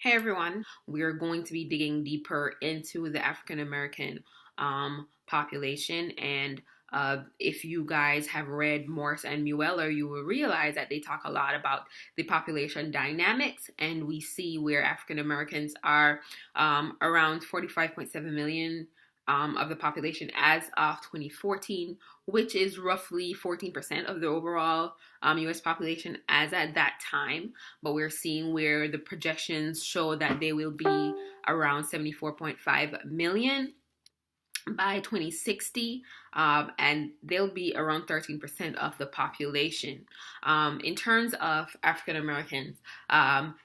Hey everyone, we're going to be digging deeper into the African American population. And if you guys have read Morse and Mueller, you will realize that they talk a lot about the population dynamics. And we see where African Americans are around 45.7 million of the population as of 2014, which is roughly 14% of the overall US population as at that time. But we're seeing where the projections show that they will be around 74.5 million by 2060, and they'll be around 13% of the population. In terms of African Americans,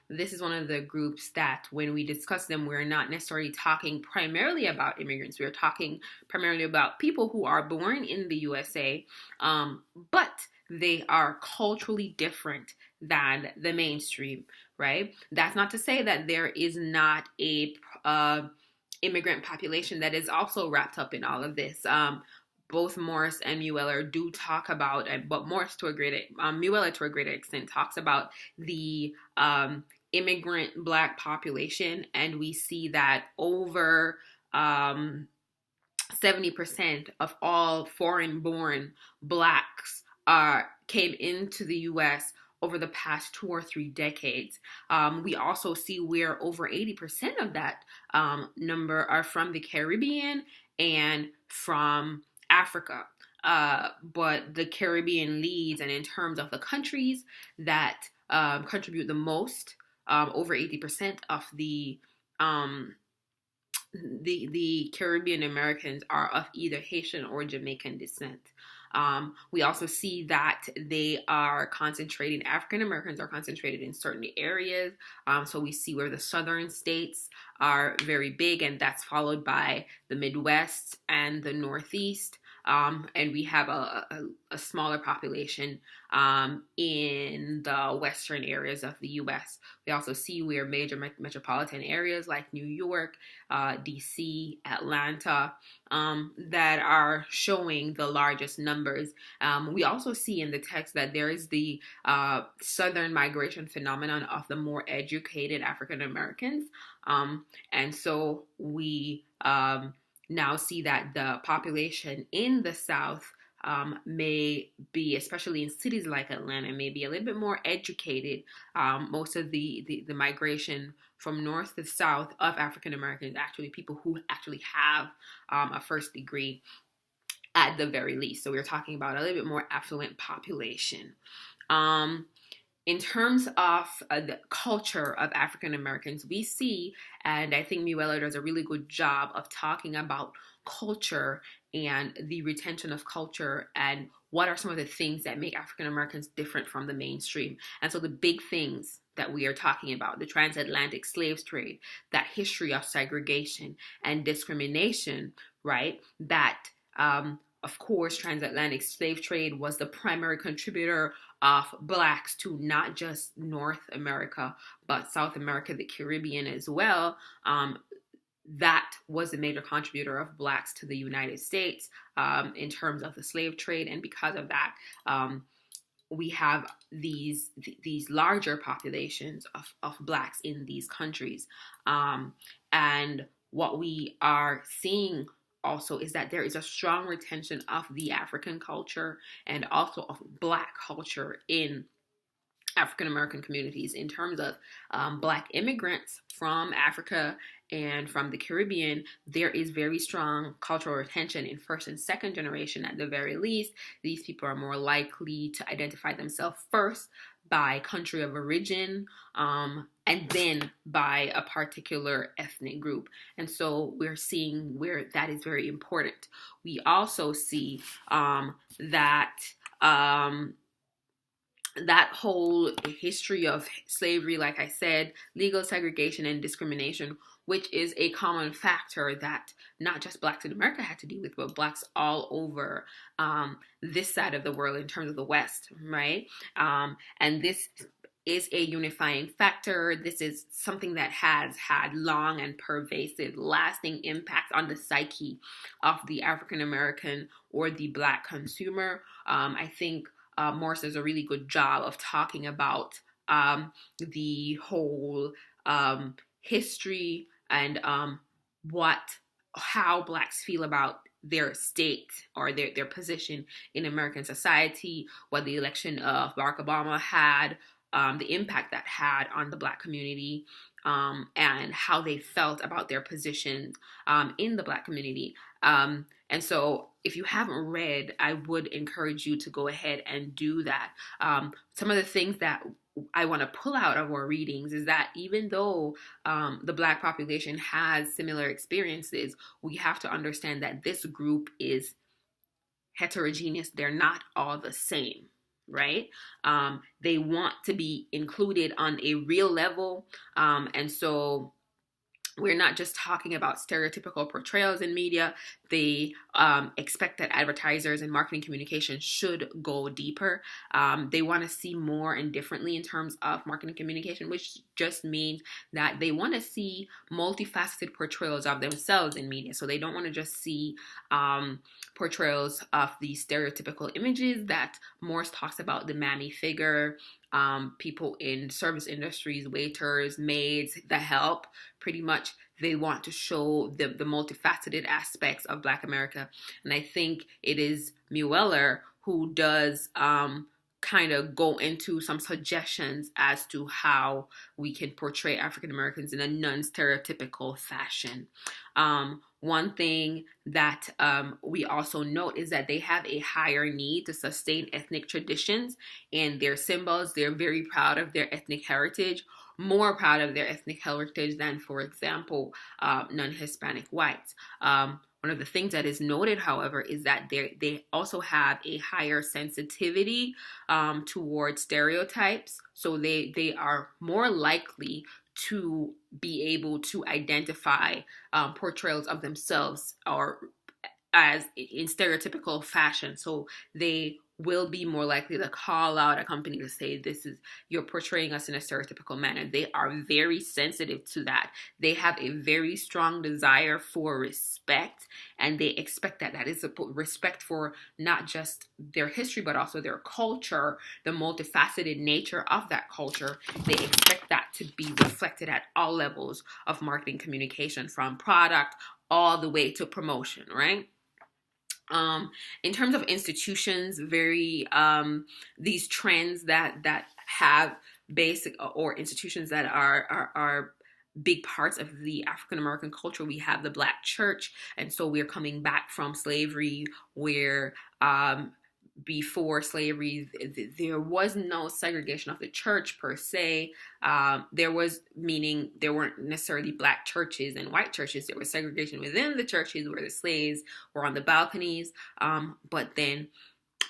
this is one of the groups that when we discuss them, we're not necessarily talking primarily about immigrants. We're talking primarily about people who are born in the USA, but they are culturally different than the mainstream, right? That's not to say that there is not a immigrant population that is also wrapped up in all of this. Both Morris and Mueller do talk about, but Morris to a greater, Mueller to a greater extent talks about the immigrant Black population, and we see that over 70% of all foreign-born Blacks came into the U.S. over the past 2 or 3 decades. We also see where over 80% of that number are from the Caribbean and from Africa. But the Caribbean leads, and in terms of the countries that contribute the most, over 80% of the Caribbean Americans are of either Haitian or Jamaican descent. We also see that they are concentrated, African Americans are concentrated in certain areas. So we see where the southern states are very big, and that's followed by the Midwest and the Northeast. And we have a smaller population in the western areas of the U.S. We also see where major metropolitan areas like New York, D.C., Atlanta, that are showing the largest numbers. We also see in the text that there is the southern migration phenomenon of the more educated African Americans. And so we now see that the population in the South may be, especially in cities like Atlanta, may be a little bit more educated. Most of the migration from north to south of African Americans, actually people who actually have a first degree at the very least. So we're talking about a little bit more affluent population. In terms of the culture of African Americans, we see, and I think Mueller does a really good job of talking about culture and the retention of culture and what are some of the things that make African Americans different from the mainstream. And so the big things that we are talking about, the transatlantic slave trade, that history of segregation and discrimination, right? That, of course, transatlantic slave trade was the primary contributor of Blacks to not just North America, but South America, the Caribbean as well. That was a major contributor of Blacks to the United States in terms of the slave trade. And because of that, we have these larger populations of Blacks in these countries. And what we are seeing also is that there is a strong retention of the African culture and also of Black culture in African American communities. In terms of Black immigrants from Africa and from the Caribbean, there is very strong cultural retention in first and second generation at the very least. These people are more likely to identify themselves first by country of origin, and then by a particular ethnic group. And so we're seeing where that is very important. We also see that that whole history of slavery, like I said, legal segregation and discrimination, which is a common factor that not just Blacks in America had to deal with, but Blacks all over this side of the world in terms of the West, right? And this is a unifying factor. This is something that has had long and pervasive, lasting impact on the psyche of the African American or the Black consumer. I think Morris does a really good job of talking about the whole history and what how Blacks feel about their state or their position in American society, what the election of Barack Obama had, the impact that had on the Black community, and how they felt about their position in the Black community. And so, if you haven't read, I would encourage you to go ahead and do that. Some of the things that I want to pull out of our readings is that even though the Black population has similar experiences, we have to understand that this group is heterogeneous. They're not all the same, right? They want to be included on a real level. And so we're not just talking about stereotypical portrayals in media. They expect that advertisers and marketing communication should go deeper. They want to see more and differently in terms of marketing communication, which just means that they want to see multifaceted portrayals of themselves in media. So they don't want to just see portrayals of these stereotypical images that Morse talks about, the mammy figure, people in service industries, waiters, maids, the help. Pretty much they want to show the multifaceted aspects of Black America. And I think it is Mueller who does kind of go into some suggestions as to how we can portray African Americans in a non-stereotypical fashion. One thing that we also note is that they have a higher need to sustain ethnic traditions and their symbols. They're very proud of their ethnic heritage, more proud of their ethnic heritage than, for example, non-Hispanic whites. One of the things that is noted, however, is that they also have a higher sensitivity towards stereotypes. So they are more likely to be able to identify portrayals of themselves or as in stereotypical fashion. So they will be more likely to call out a company to say, this is, you're portraying us in a stereotypical manner. They are very sensitive to that. They have a very strong desire for respect, and they expect that is a respect for not just their history, but also their culture, the multifaceted nature of that culture. They expect that to be reflected at all levels of marketing communication, from product all the way to promotion, right? In terms of institutions, these trends that have basic, or institutions that are big parts of the African American culture. We have the Black church, and so we're coming back from slavery, where before slavery, there was no segregation of the church per se. There weren't necessarily Black churches and white churches. There was segregation within the churches where the slaves were on the balconies. But then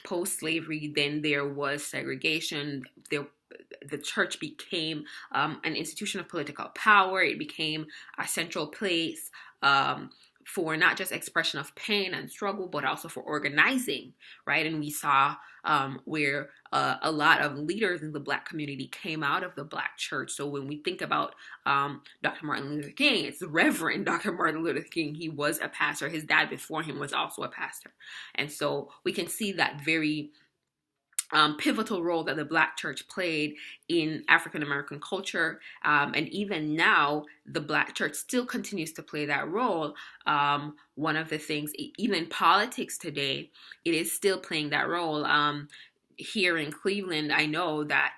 post-slavery, then there was segregation. The church became an institution of political power. It became a central place for not just expression of pain and struggle, but also for organizing, right? And we saw where a lot of leaders in the Black community came out of the Black church. So when we think about Dr. Martin Luther King, it's Reverend Dr. Martin Luther King. He was a pastor. His dad before him was also a pastor. And so we can see that very pivotal role that the Black church played in African American culture, and even now the Black church still continues to play that role. One of the things, even politics today, it is still playing that role. Here in Cleveland, I know that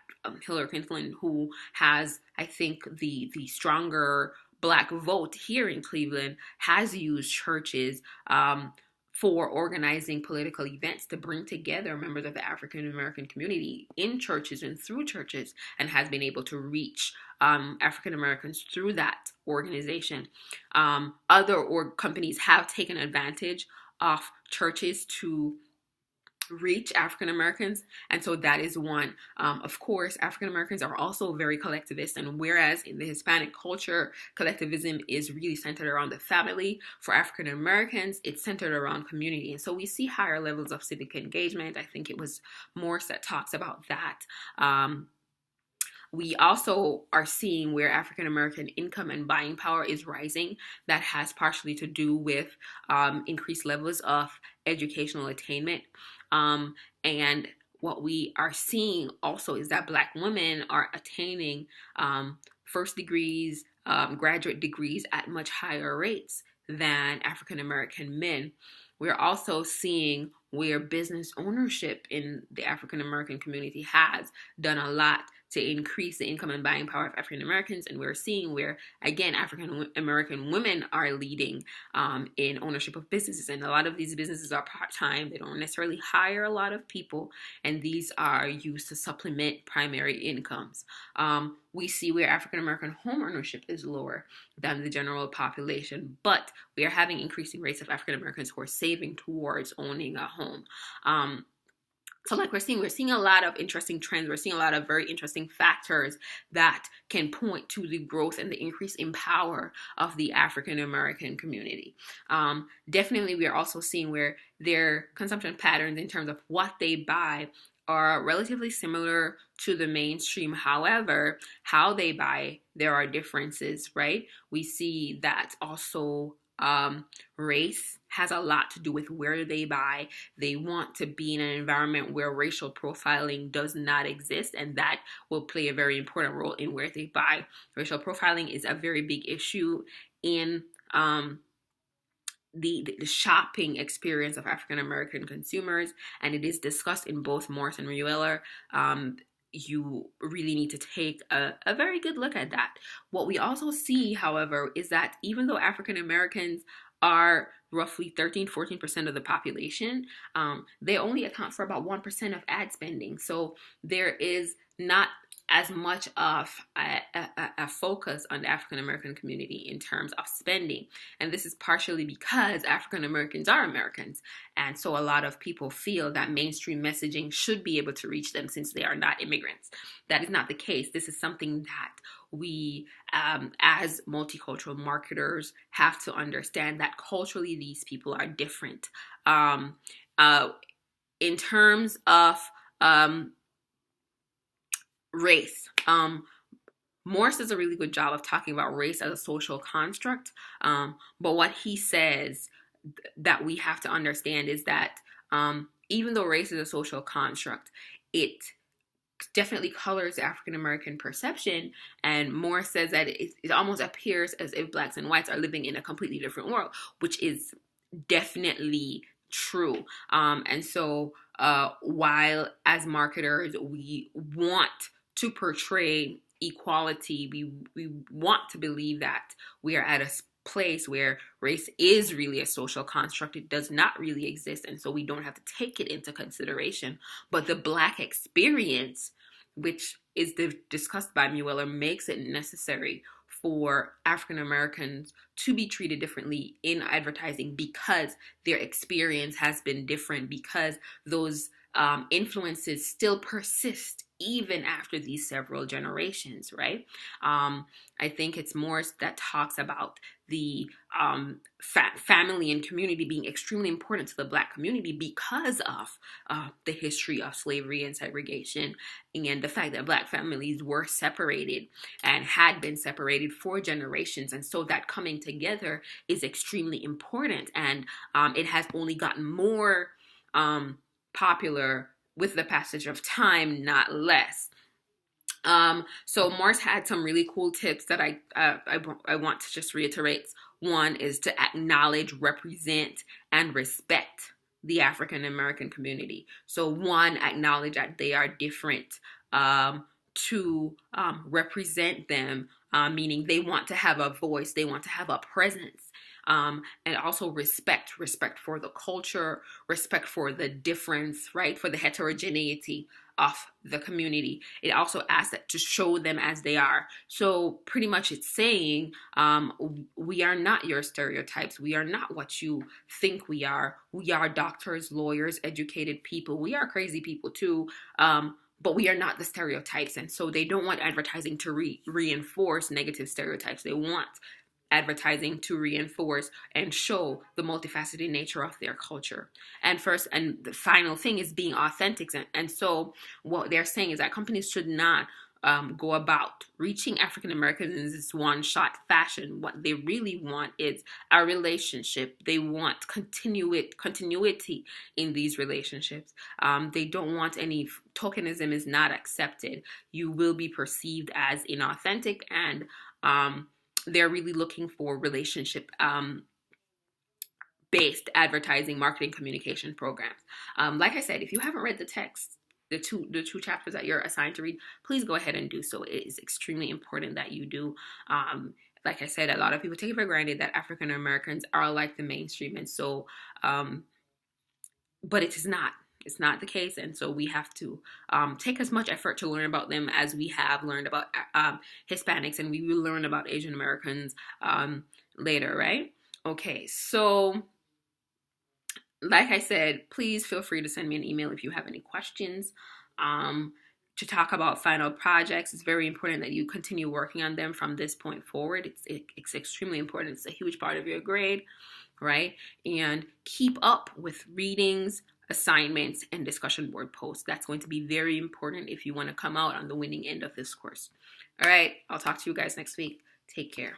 Hillary Clinton, who has, I think, the stronger Black vote here in Cleveland, has used churches for organizing political events to bring together members of the African American community in churches and through churches, and has been able to reach African Americans through that organization. Other companies have taken advantage of churches to reach African Americans, and so that is one. Of course, African Americans are also very collectivist, and whereas in the Hispanic culture, collectivism is really centered around the family, for African Americans, it's centered around community. And so we see higher levels of civic engagement. I think it was Morse that talks about that. We also are seeing where African American income and buying power is rising. That has partially to do with increased levels of educational attainment. And what we are seeing also is that Black women are attaining first degrees, graduate degrees at much higher rates than African American men. We're also seeing where business ownership in the African American community has done a lot to increase the income and buying power of African Americans. And we're seeing where, again, African American women are leading in ownership of businesses. And a lot of these businesses are part-time. They don't necessarily hire a lot of people, and these are used to supplement primary incomes. We see where African American home ownership is lower than the general population, but we are having increasing rates of African Americans who are saving towards owning a home. So like we're seeing a lot of interesting trends. We're seeing a lot of very interesting factors that can point to the growth and the increase in power of the African American community. Definitely, we are also seeing where their consumption patterns in terms of what they buy are relatively similar to the mainstream. However, how they buy, there are differences, right? We see that also race has a lot to do with where they buy. They want to be in an environment where racial profiling does not exist, and that will play a very important role in where they buy. Racial profiling is a very big issue in the shopping experience of African American consumers, and it is discussed in both Morse and Mueller. You really need to take a very good look at that. What we also see, however, is that even though African Americans are roughly 14% of the population, they only account for about 1% of ad spending. So there is not as much of a focus on the African American community in terms of spending. And this is partially because African Americans are Americans. And so a lot of people feel that mainstream messaging should be able to reach them since they are not immigrants. That is not the case. This is something that we, as multicultural marketers, have to understand, that culturally these people are different. In terms of race, Morse does a really good job of talking about race as a social construct. But what he says that we have to understand is that even though race is a social construct, it definitely colors African American perception. And Morse says that it almost appears as if blacks and whites are living in a completely different world, which is definitely true. And so while as marketers we want to portray equality, we want to believe that we are at a place where race is really a social construct. It does not really exist, and so we don't have to take it into consideration. But the Black experience, which is discussed by Mueller, makes it necessary for African Americans to be treated differently in advertising because their experience has been different, because those influences still persist even after these several generations, right? I think it's Morse that talks about the family and community being extremely important to the Black community because of the history of slavery and segregation, and the fact that Black families were separated and had been separated for generations. And so that coming together is extremely important, and it has only gotten more popular with the passage of time, not less. So Morse had some really cool tips that I want to just reiterate. One is to acknowledge, represent, and respect the African American community. So one, acknowledge that they are different. To represent them, meaning they want to have a voice, they want to have a presence. And also respect for the culture, respect for the difference, right? For the heterogeneity of the community. It also asks that to show them as they are. So pretty much it's saying, we are not your stereotypes. We are not what you think we are. We are doctors, lawyers, educated people. We are crazy people too. But we are not the stereotypes. And so they don't want advertising to reinforce negative stereotypes. They want advertising to reinforce and show the multifaceted nature of their culture. And the final thing is being authentic. And so what they're saying is that companies should not go about reaching African Americans in this one-shot fashion. What they really want is a relationship. They want continuity in these relationships. They don't want any tokenism is not accepted. You will be perceived as inauthentic and they're really looking for relationship based advertising, marketing, communication programs. Like I said, if you haven't read the text, the two chapters that you're assigned to read, please go ahead and do so. It is extremely important that you do. Like I said, a lot of people take it for granted that African Americans are like the mainstream, and so, but it is not. It's not the case, and so we have to take as much effort to learn about them as we have learned about Hispanics, and we will learn about Asian Americans later, right? Okay, so like I said, please feel free to send me an email if you have any questions to talk about final projects. It's very important that you continue working on them from this point forward. It's extremely important. It's a huge part of your grade, right? And keep up with readings, assignments, and discussion board posts. That's going to be very important if you want to come out on the winning end of this course. All right, I'll talk to you guys next week. Take care.